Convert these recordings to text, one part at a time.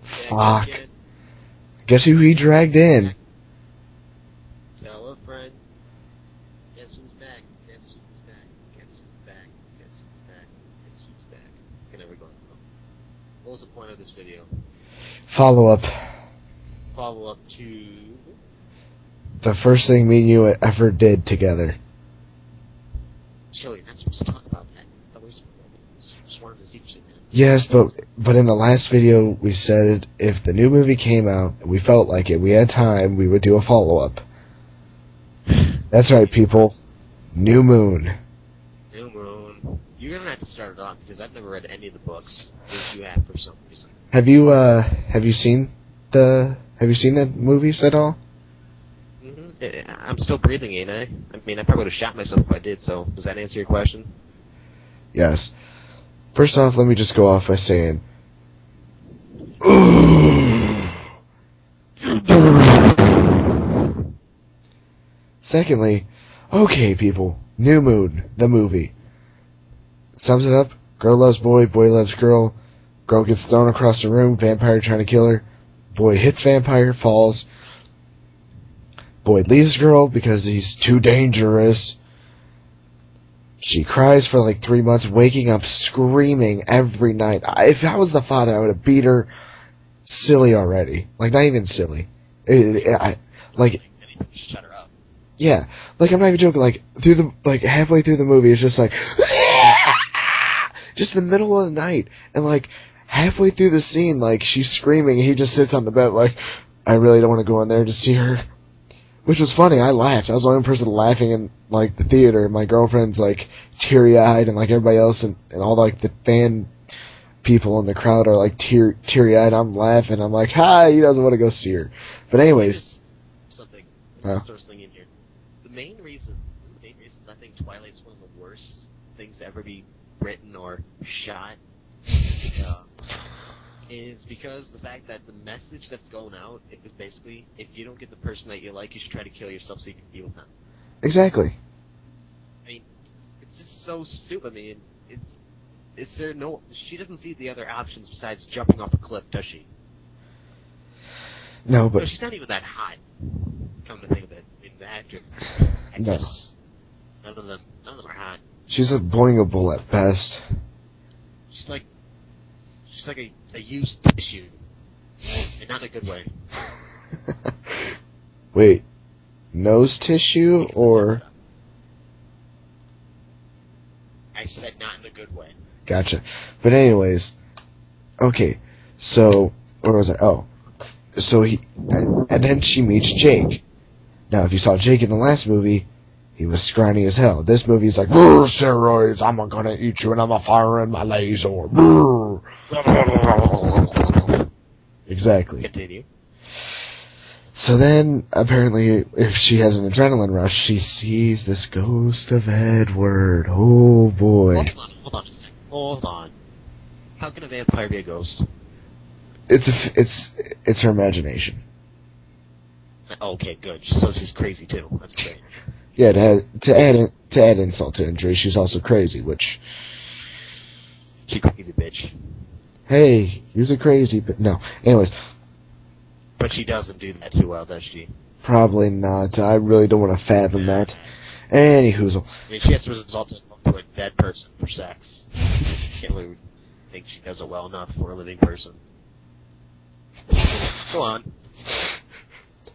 Fuck. Guess who he dragged in? Tell a friend. Guess who's back? Guess who's back? Guess who's back? Guess who's back? Guess who's back? Can never go. What was the point of this video? Follow up. Follow up to The first thing me and you ever did together. Chill, you're not supposed to talk about that. That was sworn to secrecy, man. Yes, but in the last video we said if the new movie came out and we felt like it, we had time, we would do a follow-up. That's right, people. New Moon. New Moon. You're gonna have to start it off because I've never read any of the books that you have for some reason. Have you seen the movies at all? I'm still breathing, ain't I? I mean, I probably would have shot myself if I did, so does that answer your question? Yes. First off, let me just go off by saying... Secondly, okay, people. New Moon, the movie. Sums it up. Girl loves boy, boy loves girl. Girl gets thrown across the room, vampire trying to kill her. Boy hits vampire, falls. Boy leaves girl because he's too dangerous. She cries for like 3 months, waking up screaming every night. If I was the father, I would have beat her silly already. Like, not even silly. Shut her up. Yeah. Like, I'm not even joking. Like, halfway through the movie, it's just like... just in the middle of the night. And, like, halfway through the scene, like, she's screaming, and he just sits on the bed like, I really don't want to go in there to see her. Which was funny. I laughed. I was the only person laughing in, like, the theater. My girlfriend's, like, teary-eyed, and, like, everybody else and all, like, the fan people in the crowd are, like, teary-eyed. I'm laughing. I'm like, hi, he doesn't want to go see her. But anyways. Something. Huh? Throw something in here. One of the main reasons I think Twilight's one of the worst things to ever be written or shot is because the fact that the message that's going out is basically, if you don't get the person that you like, you should try to kill yourself so you can be with them. Exactly. I mean, it's just so stupid. I mean, is there no... She doesn't see the other options besides jumping off a cliff, does she? No, but... No, she's not even that hot, come to think of it. I mean, the actor. No. None of them are hot. She's a boingable at best. She's like a used tissue, and not in a good way. Wait, nose tissue or? I said not in a good way. Gotcha. But anyways, okay. So where was I? Oh, so and then she meets Jake. Now, if you saw Jake in the last movie, he was scrawny as hell. This movie's like, steroids, I'm gonna eat you and I'm firing my laser. Exactly. Continue. So then, apparently, if she has an adrenaline rush, she sees this ghost of Edward. Oh boy. Hold on a second. Hold on. How can a vampire be a ghost? It's her imagination. Okay, good. So she's crazy too. That's great. Yeah, to add insult to injury, she's also crazy, which... She crazy bitch. Hey, you're a crazy, but no. Anyways. But she doesn't do that too well, does she? Probably not. I really don't want to fathom that. Any hoozle. I mean, she has to resort to a dead person for sex. I can't really think she does it well enough for a living person. Go on.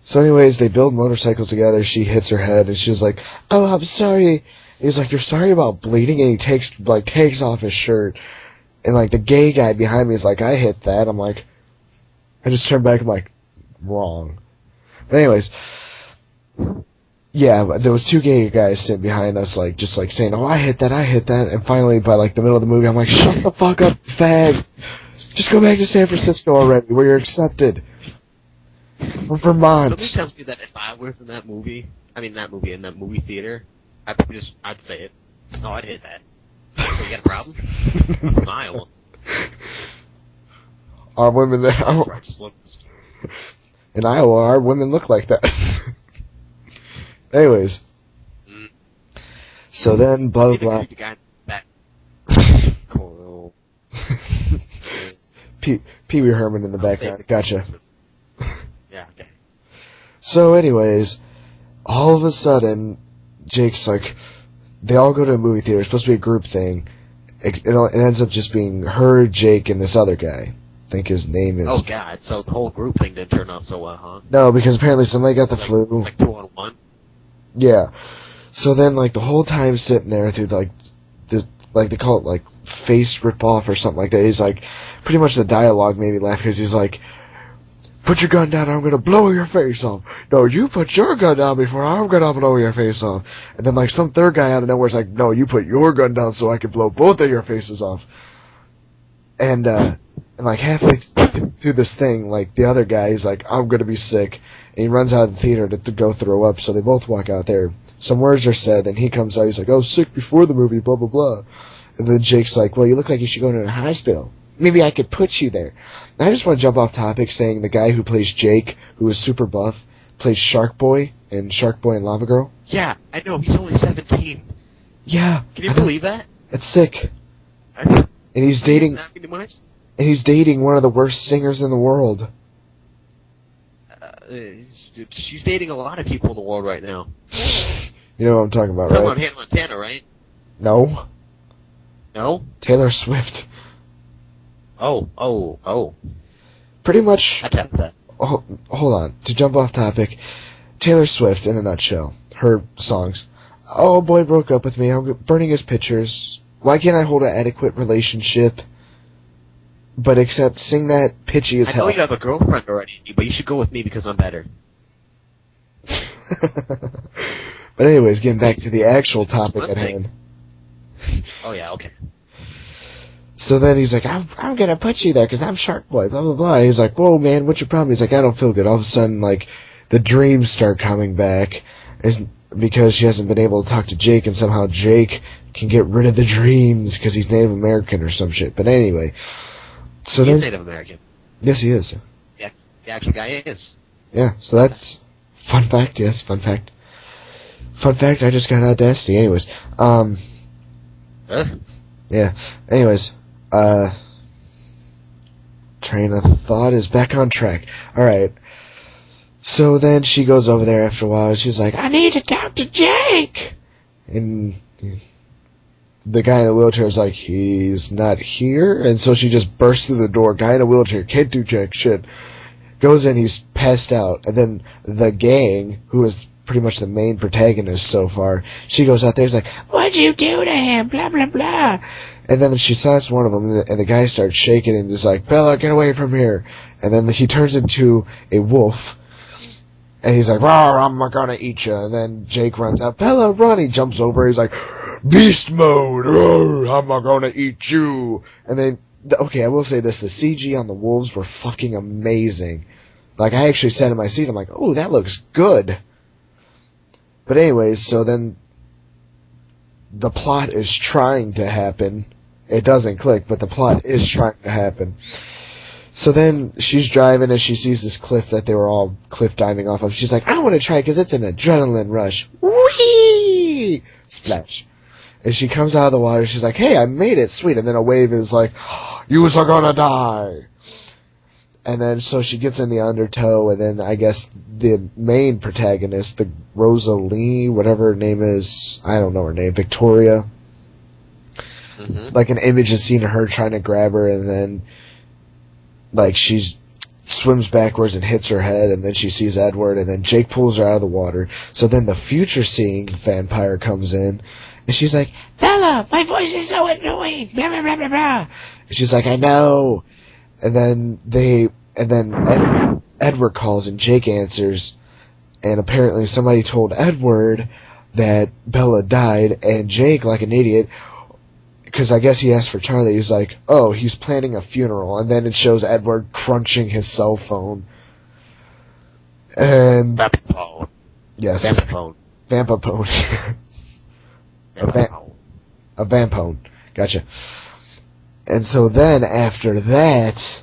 So anyways, they build motorcycles together, she hits her head, and she's like, oh, I'm sorry. He's like, you're sorry about bleeding? And he takes off his shirt. And, like, the gay guy behind me is like, I hit that. I'm like, I just turned back, I'm like, wrong. But anyways, yeah, there was two gay guys sitting behind us, like, just, like, saying, oh, I hit that. And finally, by, like, the middle of the movie, I'm like, shut the fuck up, fag. Just go back to San Francisco already, where you're accepted. Or Vermont. Something tells me that if I was in that movie in that movie theater, I'd say it. Oh, I'd hit that. So you got a problem? From Iowa. Our women there. I just love this. In Iowa, our women look like that. Anyways. So then, blah, blah, blah. Pee Wee Herman in the I'll save background. the Gotcha. Yeah, okay. So anyways, all of a sudden, Jake's like, they all go to a movie theater. It's supposed to be a group thing. It ends up just being her, Jake, and this other guy. I think his name is... Oh, God, so the whole group thing didn't turn out so well, huh? No, because apparently somebody got the It's flu. like 2-on-1? Yeah. So then, like, the whole time sitting there through, like, they call it, like, face rip-off or something like that. He's like, pretty much the dialogue made me laugh because he's like, put your gun down, I'm gonna blow your face off. No, you put your gun down before I'm gonna blow your face off. And then, like, some third guy out of nowhere is like, no, you put your gun down so I can blow both of your faces off. And like, halfway through this thing, like, the other guy is like, I'm gonna be sick. And he runs out of the theater to go throw up, so they both walk out there. Some words are said, and he comes out, he's like, oh, sick before the movie, blah, blah, blah. And then Jake's like, well, you look like you should go to a hospital. Maybe I could put you there. And I just want to jump off topic saying the guy who plays Jake, who is super buff, plays Shark Boy in Shark Boy and Lava Girl. Yeah, I know, he's only 17. Yeah. Can you believe that? It's sick. And he's dating one of the worst singers in the world. She's dating a lot of people in the world right now. You know what I'm talking about, Talking right? about Hannah Montana, right? No. No? Taylor Swift. Oh. Pretty much. I tapped that. Oh, hold on. To jump off topic, Taylor Swift, in a nutshell, her songs. Oh, boy broke up with me. I'm burning his pictures. Why can't I hold an adequate relationship? But except sing that pitchy as hell. I know you have a girlfriend already, but you should go with me because I'm better. But anyways, getting back to the actual topic at hand. Oh yeah, okay. So then he's like, I'm gonna put you there because I'm Shark Boy, blah, blah, blah. He's like, whoa, man, what's your problem? He's like, I don't feel good. All of a sudden, like, the dreams start coming back because she hasn't been able to talk to Jake, and somehow Jake can get rid of the dreams because he's Native American or some shit. But anyway. So He's then, Native American. Yes, he is. Yeah, the actual guy is. Yeah, so that's fun fact, yes, fun fact. Fun fact, I just got Audacity. Anyways, yeah, anyways, train of thought is back on track. Alright. So then she goes over there after a while, she's like, I need to talk to Jake! And the guy in the wheelchair is like, he's not here? And so she just bursts through the door, guy in a wheelchair, can't do jack shit. Goes in, he's passed out. And then the gang, who is pretty much the main protagonist so far, she goes out there, is like, what'd you do to him? Blah, blah, blah. And then she slaps one of them, and the guy starts shaking and is like, Bella, get away from here. And then he turns into a wolf. And he's like, "Rawr, I'm gonna eat you." And then Jake runs out, Bella, run! He jumps over, he's like, beast mode! Rawr, I'm gonna eat you! And then, okay, I will say this, the CG on the wolves were fucking amazing. Like, I actually sat in my seat, I'm like, oh, that looks good. But anyways, so then the plot is trying to happen. It doesn't click, but the plot is trying to happen. So then she's driving and she sees this cliff that they were all cliff diving off of. She's like, I want to try because it's an adrenaline rush. Whee! Splash. And she comes out of the water. She's like, hey, I made it. Sweet. And then a wave is like, you are gonna die. And then so she gets in the undertow, and then I guess the main protagonist, the Rosalie, whatever her name is, I don't know her name, Victoria. Mm-hmm. Like an image is seen of her trying to grab her, and then like she swims backwards and hits her head, and then she sees Edward, and then Jake pulls her out of the water. So then the future-seeing vampire comes in, and she's like, Bella, my voice is so annoying, blah, blah, blah, blah, blah. And she's like, I know. And then Edward calls, and Jake answers, and apparently somebody told Edward that Bella died, and Jake, like an idiot, because I guess he asked for Charlie, he's like, oh, he's planning a funeral, and then it shows Edward crunching his cell phone. And... Vampapone. Yes. Vampapone. Vampapone. A vampone. Gotcha. And so then, after that,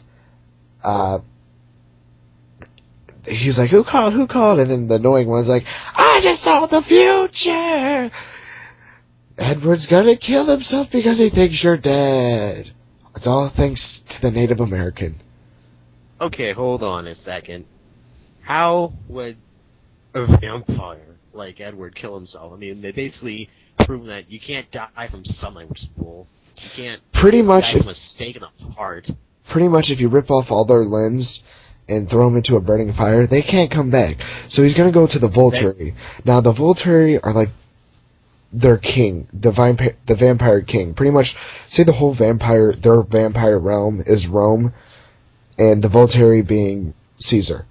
he's like, who called? And then the annoying one's like, I just saw the future! Edward's gonna kill himself because he thinks you're dead. It's all thanks to the Native American. Okay, hold on a second. How would a vampire like Edward kill himself? I mean, they basically proven that you can't die from sunlight, which is bull. You can't Pretty much, die from a stake in the heart. Pretty much, if you rip off all their limbs and throw them into a burning fire, they can't come back. So he's gonna go to the Volturi. Now, the Volturi are like their king, the vampire king. Pretty much, say their vampire realm is Rome, and the Volturi being Caesar.